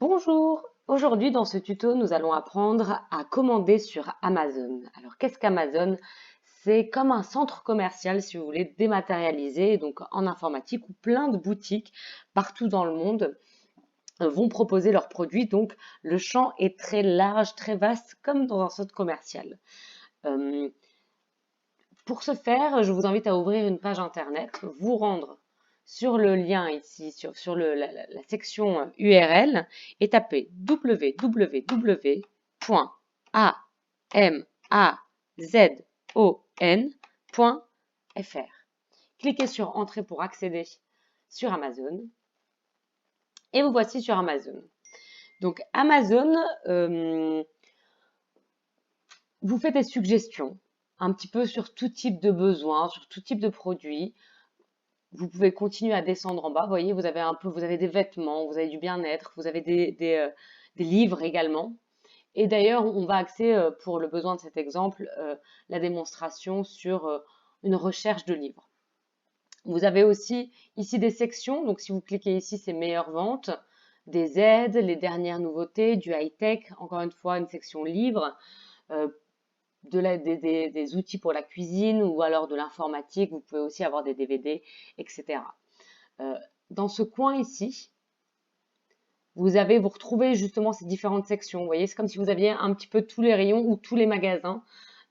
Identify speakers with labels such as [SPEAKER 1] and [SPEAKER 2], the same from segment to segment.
[SPEAKER 1] Bonjour, aujourd'hui dans ce tuto nous allons apprendre à commander sur Amazon. Alors qu'est-ce qu'Amazon? C'est comme un centre commercial si vous voulez dématérialisé, donc en informatique où plein de boutiques partout dans le monde vont proposer leurs produits. Donc le champ est très large, très vaste comme dans un centre commercial. Euh, pour ce faire, je vous invite à ouvrir une page internet, vous rendre sur le lien ici, sur la section URL et taper www.amazon.fr. Cliquez sur Entrée pour accéder sur Amazon et vous voici sur Amazon. Donc Amazon vous fait des suggestions un petit peu sur tout type de besoin, sur tout type de produit. Vous pouvez continuer à descendre en bas. Vous voyez, vous avez des vêtements, vous avez du bien-être, vous avez des livres également. Et d'ailleurs, on va axer pour le besoin de cet exemple la démonstration sur une recherche de livres. Vous avez aussi ici des sections. Donc, si vous cliquez ici, c'est meilleures ventes, des aides, les dernières nouveautés, du high-tech. Encore une fois, une section livres. Euh, des outils pour la cuisine ou alors de l'informatique. Vous pouvez aussi avoir des DVD, etc. Dans ce coin ici, vous retrouvez justement ces différentes sections. Vous voyez, c'est comme si vous aviez un petit peu tous les rayons ou tous les magasins.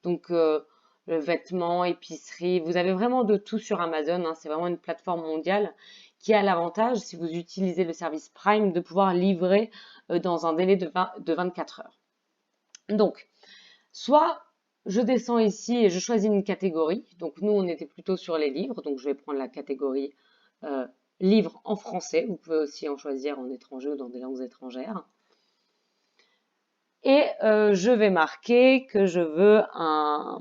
[SPEAKER 1] Donc, le vêtement, épicerie, vous avez vraiment de tout sur Amazon. Hein. C'est vraiment une plateforme mondiale qui a l'avantage, si vous utilisez le service Prime, de pouvoir livrer dans un délai de 24 heures. Donc, soit je descends ici et je choisis une catégorie. Donc nous, on était plutôt sur les livres. Donc je vais prendre la catégorie livres en français. Vous pouvez aussi en choisir en étranger ou dans des langues étrangères. Et je vais marquer que je veux un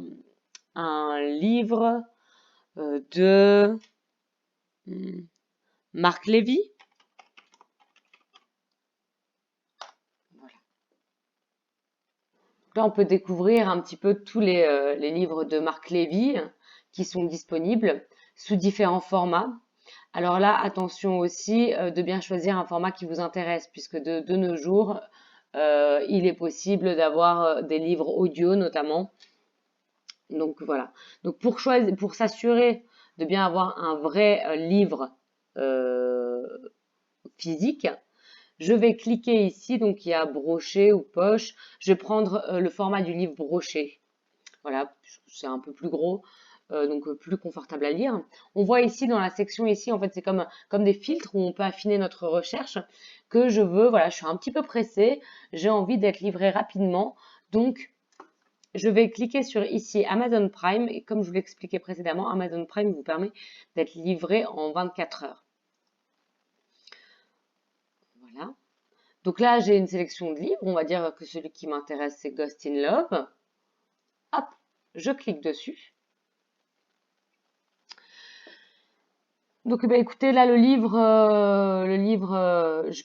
[SPEAKER 1] livre de Marc Lévy. Voilà. Là, on peut découvrir un petit peu tous les livres de Marc Lévy qui sont disponibles sous différents formats. Alors là, attention aussi de bien choisir un format qui vous intéresse, puisque de nos jours, il est possible d'avoir des livres audio notamment. Donc voilà. Donc pour s'assurer de bien avoir un vrai livre euh, physique, je vais cliquer ici, donc il y a broché ou poche. Je vais prendre le format du livre broché. Voilà, c'est un peu plus gros, donc plus confortable à lire. On voit ici dans la section ici, en fait, c'est comme des filtres où on peut affiner notre recherche que je veux. Voilà, je suis un petit peu pressée, j'ai envie d'être livrée rapidement, donc je vais cliquer sur ici Amazon Prime et comme je vous l'expliquais précédemment, Amazon Prime vous permet d'être livré en 24 heures. Voilà. Donc là, j'ai une sélection de livres. On va dire que celui qui m'intéresse, c'est Ghost in Love. Hop, je clique dessus. Donc, écoutez, là, je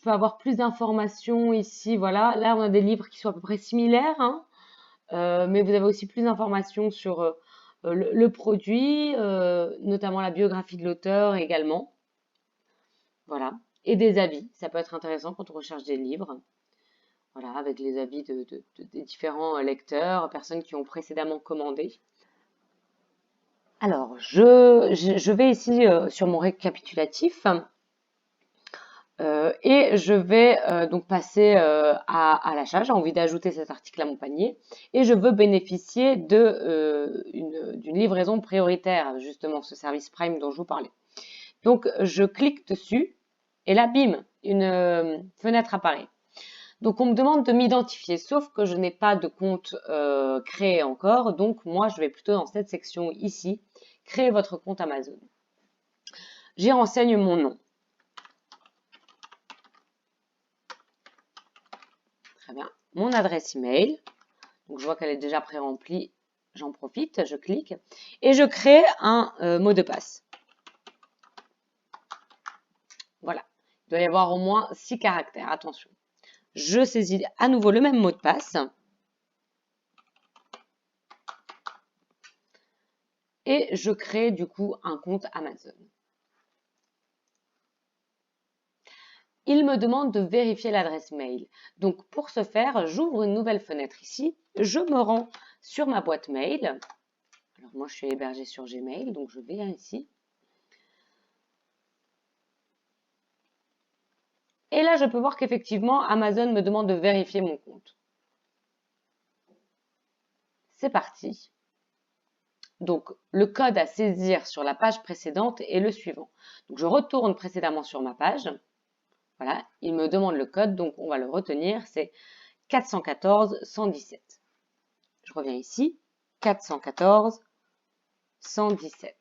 [SPEAKER 1] peux avoir plus d'informations ici. Voilà, là, on a des livres qui sont à peu près similaires, hein, mais vous avez aussi plus d'informations sur le produit, notamment la biographie de l'auteur également. Voilà, et des avis. Ça peut être intéressant quand on recherche des livres. Voilà, avec les avis des différents lecteurs, personnes qui ont précédemment commandé. Alors, je vais ici sur mon récapitulatif et je vais donc passer à l'achat. J'ai envie d'ajouter cet article à mon panier et je veux bénéficier d'une livraison prioritaire, justement ce service Prime dont je vous parlais. Donc, je clique dessus et là, bim, une fenêtre apparaît. Donc, on me demande de m'identifier, sauf que je n'ai pas de compte créé encore. Donc, moi, je vais plutôt dans cette section ici, créer votre compte Amazon. J'y renseigne mon nom. Très bien. Mon adresse email. Donc, je vois qu'elle est déjà pré-remplie. J'en profite, je clique. Et je crée un mot de passe. Voilà. Il doit y avoir au moins 6 caractères. Attention. Je saisis à nouveau le même mot de passe. Et je crée du coup un compte Amazon. il me demande de vérifier l'adresse mail. Donc pour ce faire, j'ouvre une nouvelle fenêtre ici, je me rends sur ma boîte mail. Alors moi je suis hébergée sur Gmail, donc je viens ici. Et là je peux voir qu'effectivement Amazon me demande de vérifier mon compte. C'est parti. Donc le code à saisir sur la page précédente est le suivant. Donc je retourne précédemment sur ma page. Voilà, il me demande le code, donc on va le retenir, c'est 414 117. Je reviens ici, 414 117.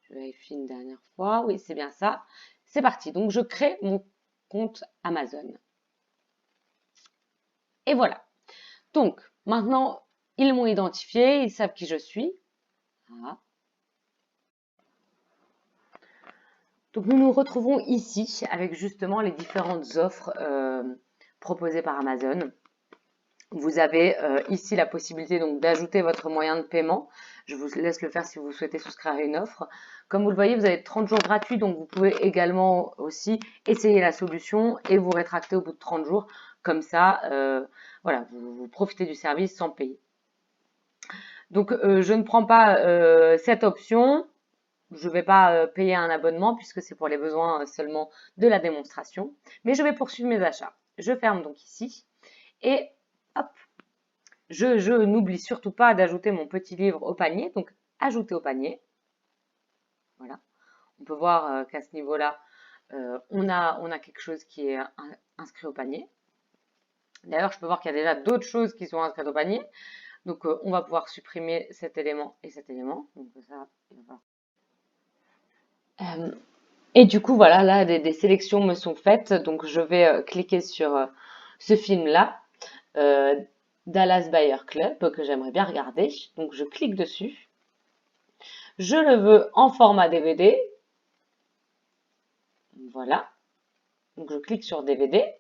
[SPEAKER 1] Je vérifie une dernière fois, oui c'est bien ça. C'est parti, donc je crée mon compte Amazon. Et voilà. Donc maintenant, ils m'ont identifié, ils savent qui je suis. Voilà. Donc nous nous retrouvons ici avec justement les différentes offres proposées par Amazon. Vous avez ici la possibilité donc d'ajouter votre moyen de paiement. Je vous laisse le faire si vous souhaitez souscrire à une offre. Comme vous le voyez, vous avez 30 jours gratuits, donc vous pouvez également aussi essayer la solution et vous rétracter au bout de 30 jours. Comme ça, voilà, vous profitez du service sans payer. Donc je ne prends pas cette option. Je ne vais pas payer un abonnement puisque c'est pour les besoins seulement de la démonstration. Mais je vais poursuivre mes achats. Je ferme donc ici et hop, je n'oublie surtout pas d'ajouter mon petit livre au panier. Donc ajouter au panier. Voilà. On peut voir qu'à ce niveau-là, on a quelque chose qui est inscrit au panier. D'ailleurs, je peux voir qu'il y a déjà d'autres choses qui sont inscrites au panier. Donc on va pouvoir supprimer cet élément et cet élément. Donc ça, et du coup, voilà, là, des sélections me sont faites. Donc, je vais cliquer sur ce film-là, Dallas Buyer Club, que j'aimerais bien regarder. Donc, je clique dessus. Je le veux en format DVD. Voilà. Donc, je clique sur DVD.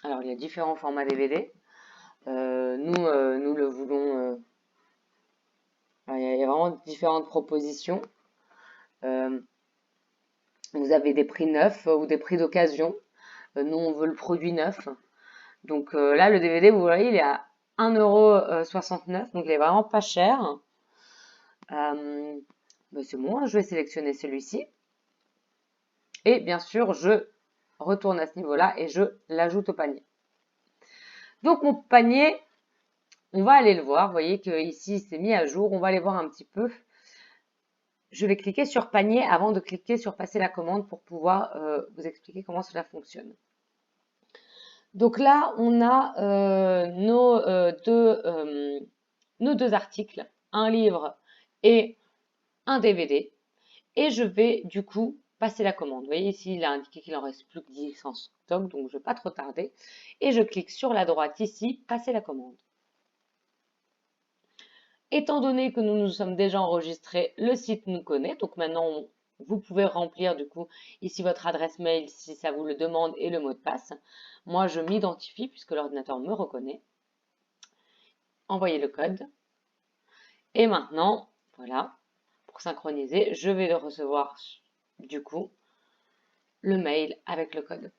[SPEAKER 1] Alors, il y a différents formats DVD. Nous le voulons. Il y a vraiment différentes propositions. Vous avez des prix neufs ou des prix d'occasion. Nous, on veut le produit neuf. Donc là, le DVD, vous voyez, il est à 1,69 €, donc il est vraiment pas cher. C'est bon, je vais sélectionner celui-ci. Et bien sûr, je retourne à ce niveau-là et je l'ajoute au panier. Donc mon panier, on va aller le voir. Vous voyez qu'ici, c'est mis à jour. On va aller voir un petit peu. Je vais cliquer sur panier avant de cliquer sur passer la commande pour pouvoir vous expliquer comment cela fonctionne. Donc là, on a nos deux articles, un livre et un DVD. Et je vais du coup passer la commande. Vous voyez ici, il a indiqué qu'il en reste plus que 10 en stock, donc je ne vais pas trop tarder. Et je clique sur la droite ici, passer la commande. Étant donné que nous nous sommes déjà enregistrés, le site nous connaît. Donc maintenant, vous pouvez remplir du coup ici votre adresse mail si ça vous le demande et le mot de passe. Moi, je m'identifie puisque l'ordinateur me reconnaît. Envoyer le code. Et maintenant, voilà, pour synchroniser, je vais recevoir du coup le mail avec le code.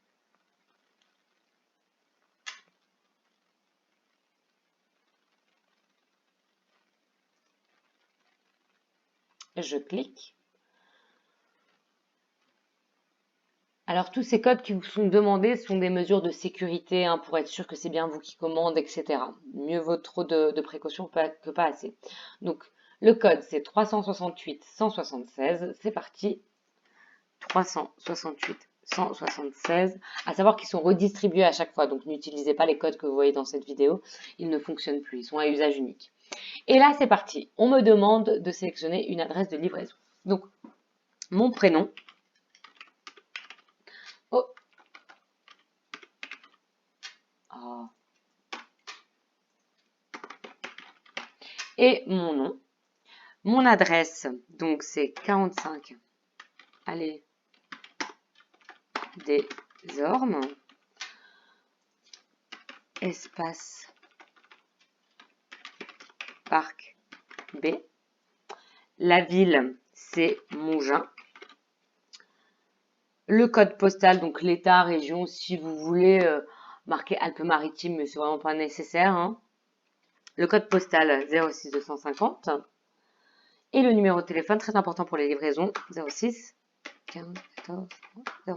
[SPEAKER 1] Je clique. Alors tous ces codes qui vous sont demandés sont des mesures de sécurité hein, pour être sûr que c'est bien vous qui commandez, etc. Mieux vaut trop de précautions que pas assez. Donc le code c'est 368 176. C'est parti. 368 176. À savoir qu'ils sont redistribués à chaque fois. Donc n'utilisez pas les codes que vous voyez dans cette vidéo. Ils ne fonctionnent plus. Ils sont à usage unique. Et là c'est parti. On me demande de sélectionner une adresse de livraison. Donc mon prénom. Oh. Ah. Et mon nom. Mon adresse, donc c'est 45 allée des Ormes, espace Parc B. La ville, c'est Mougins. le code postal, donc l'État, région, si vous voulez marquer Alpes-Maritimes, mais c'est vraiment pas nécessaire, hein. Le code postal 06 250 et le numéro de téléphone, très important pour les livraisons, 06 15 14 09.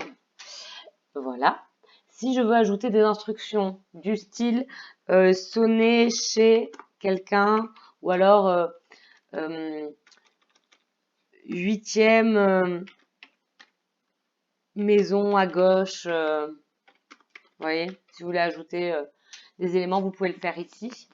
[SPEAKER 1] Voilà. Si je veux ajouter des instructions du style sonner chez quelqu'un ou alors 8e maison à gauche, vous voyez, si vous voulez ajouter des éléments, vous pouvez le faire ici.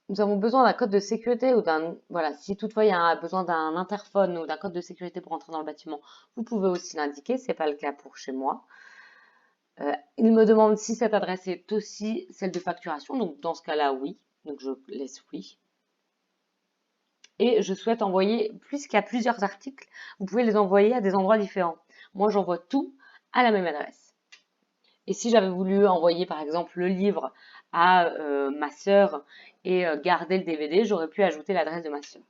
[SPEAKER 1] Nous avons besoin d'un code de sécurité ou voilà, si toutefois il y a besoin d'un interphone ou d'un code de sécurité pour entrer dans le bâtiment, vous pouvez aussi l'indiquer. C'est pas le cas pour chez moi. Il me demande si cette adresse est aussi celle de facturation. Donc dans ce cas-là, oui. Donc je laisse oui. Et je souhaite envoyer, puisqu'il y a plusieurs articles, vous pouvez les envoyer à des endroits différents. Moi, j'envoie tout à la même adresse. Et si j'avais voulu envoyer, par exemple, le livre à ma sœur et garder le DVD, j'aurais pu ajouter l'adresse de ma sœur.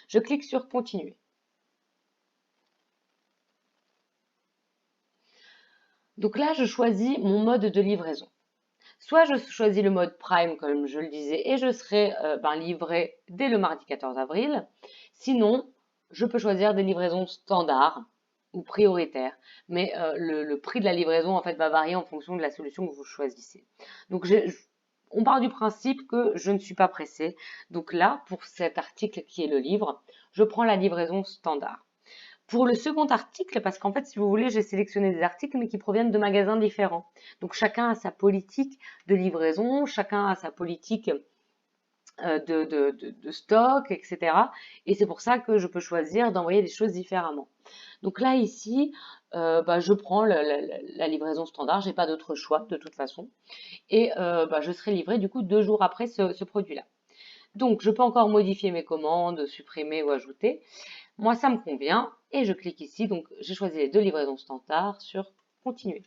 [SPEAKER 1] Je clique sur Continuer. Donc là, je choisis mon mode de livraison. Soit je choisis le mode Prime, comme je le disais, et je serai livré dès le mardi 14 avril. Sinon, je peux choisir des livraisons standards ou prioritaires. Mais le prix de la livraison, en fait, va varier en fonction de la solution que vous choisissez. Donc, on part du principe que je ne suis pas pressée. Donc là, pour cet article qui est le livre, je prends la livraison standard. Pour le second article, parce qu'en fait, si vous voulez, j'ai sélectionné des articles, mais qui proviennent de magasins différents. Donc, chacun a sa politique de livraison, chacun a sa politique de stock, etc. Et c'est pour ça que je peux choisir d'envoyer des choses différemment. Donc là, ici, je prends la livraison standard, j'ai pas d'autre choix de toute façon. Et je serai livrée du coup 2 jours après ce produit-là. Donc, je peux encore modifier mes commandes, supprimer ou ajouter. Moi, ça me convient et je clique ici. Donc, j'ai choisi les 2 livraisons standards sur Continuer.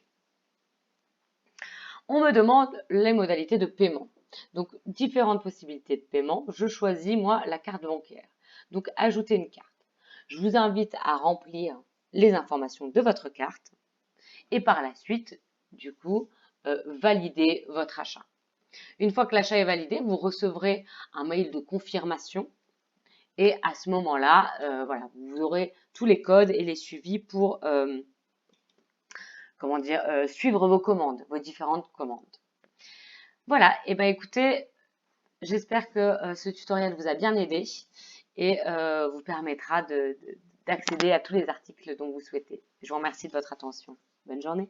[SPEAKER 1] On me demande les modalités de paiement. Donc, différentes possibilités de paiement. Je choisis, moi, la carte bancaire. Donc, ajouter une carte. Je vous invite à remplir les informations de votre carte et par la suite, du coup, valider votre achat. Une fois que l'achat est validé, vous recevrez un mail de confirmation. Et à ce moment-là, vous aurez tous les codes et les suivis pour suivre vos commandes, vos différentes commandes. Voilà, et ben écoutez, j'espère que ce tutoriel vous a bien aidé et vous permettra d'accéder à tous les articles dont vous souhaitez. Je vous remercie de votre attention. Bonne journée.